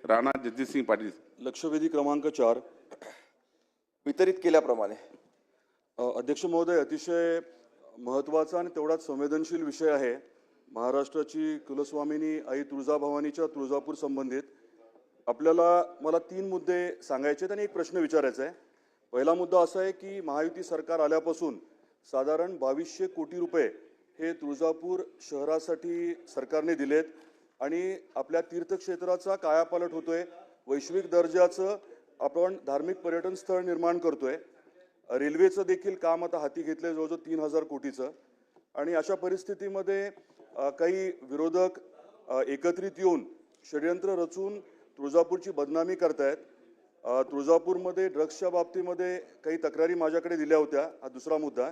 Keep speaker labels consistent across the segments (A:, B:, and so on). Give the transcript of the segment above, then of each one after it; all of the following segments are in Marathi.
A: राणा जगजितसिंह पाटील.
B: लक्षवेधी क्रमांक 4
C: वितरित केल्याप्रमाणे
B: अध्यक्ष महोदय, अतिशय महत्त्वाचा आणि तेवढाच संवेदनशील विषय आहे. महाराष्ट्राची कुलस्वामिनी आई तुळजाभवानीच्या तुळजापूर संबंधित मला 3 मुद्दे सांगायचे आहेत आणि एक प्रश्न विचारायचा आहे. पहिला मुद्दा असा आहे की महायुती सरकार आल्यापासून साधारण 2200 कोटी रुपये हे तुळजापूर शहरासाठी सरकारने दिलेत आणि आपल्या तीर्थक्षेत्राचा कायापालट होतोय. वैश्विक दर्जाचं आपण धार्मिक पर्यटन स्थळ निर्माण करतोय. रेल्वेचं देखील काम आता हाती घेतलंय जवळजवळ 3000 कोटीचं. आणि अशा परिस्थितीमध्ये काही विरोधक एकत्रित येऊन षड्यंत्र रचून तुळजापूरची बदनामी करतायत. तुळजापूरमध्ये ड्रग्सच्या बाबतीमध्ये काही तक्रारी माझ्याकडे दिल्या होत्या. हा दुसरा मुद्दा.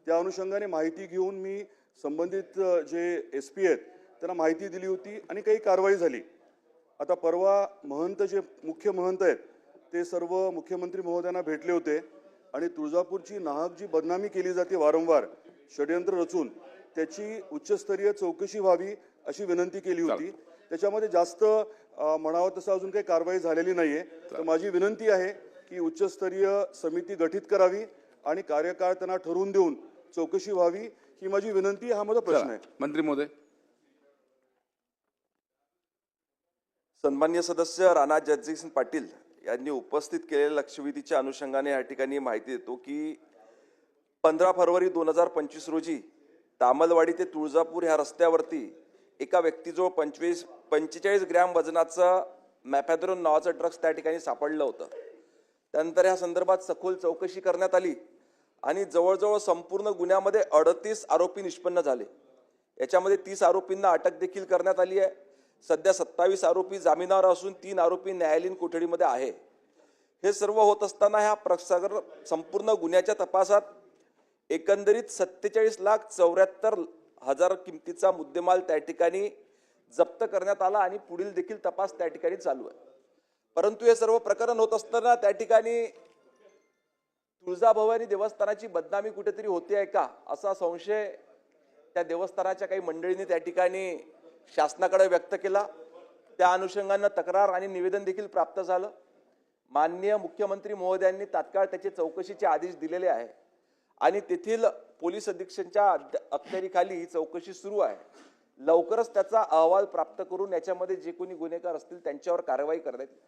B: त्या अनुषंगाने माहिती घेऊन मी संबंधित जे SP आहेत त्यांना माहिती दिली होती आणि काही कारवाई झाली. आता परवा महंत जे मुख्य महंत आहेत ते सर्व मुख्यमंत्री महोदयांना भेटले होते आणि तुळजापूरची नाहक जी बदनामी केली जाते वारंवार षड्यंत्र रचून त्याची उच्चस्तरीय चौकशी व्हावी अशी विनंती केली होती. त्याच्यामध्ये जास्त म्हणावं तसं अजून काही कारवाई झालेली नाहीये. तर माझी विनंती आहे की उच्चस्तरीय समिती गठीत करावी आणि कार्यकाळ त्यांना ठरवून देऊन चौकशी व्हावी ही माझी विनंती. हा माझा प्रश्न आहे.
A: मंत्री महोदय.
C: सन्मान्य सदस्य राणा जगजितसिंह पाटील यांनी उपस्थित केलेल्या लक्षवेधीच्या अनुषंगाने या ठिकाणी माहिती देतो की 15 फरवरी 2025 रोजी तामलवाडी ते तुळजापूर ह्या रस्त्यावरती एका व्यक्तीजवळ 45 ग्रॅम वजनाचं मॅफॅद्रोन नावाचं ड्रग्स त्या ठिकाणी सापडलं होतं. त्यानंतर ह्या संदर्भात सखोल चौकशी करण्यात आली आणि जवळजवळ संपूर्ण गुन्ह्यामध्ये 38 आरोपी निष्पन्न झाले. याच्यामध्ये 30 आरोपींना अटक देखील करण्यात आली आहे. सध्या 27 आरोपी जामिनावर असून 3 आरोपी न्यायालयीन कोठडीमध्ये आहे. हे सर्व होत असताना ह्या संपूर्ण गुन्ह्याच्या तपासात एकंदरीत 47,74,000 किमतीचा मुद्देमाल त्या ठिकाणी जप्त करण्यात आला आणि पुढील देखील तपास त्या ठिकाणी चालू आहे. परंतु हे सर्व प्रकरण होत असताना त्या ठिकाणी तुळजाभवानी देवस्थानाची बदनामी कुठेतरी होते आहे का असा संशय त्या देवस्थानाच्या काही मंडळींनी त्या ठिकाणी शासनाकडे व्यक्त केला. त्या अनुषंगाने तक्रार आणि निवेदन देखील प्राप्त झालं. माननीय मुख्यमंत्री महोदयांनी तात्काळ त्याचे चौकशीचे आदेश दिलेले आहे आणि तेथील पोलीस अधीक्षकांच्या अखत्यारीखाली ही चौकशी सुरू आहे. लवकरच त्याचा अहवाल प्राप्त करून याच्यामध्ये जे कोणी गुन्हेगार असतील त्यांच्यावर कारवाई करण्यात येईल.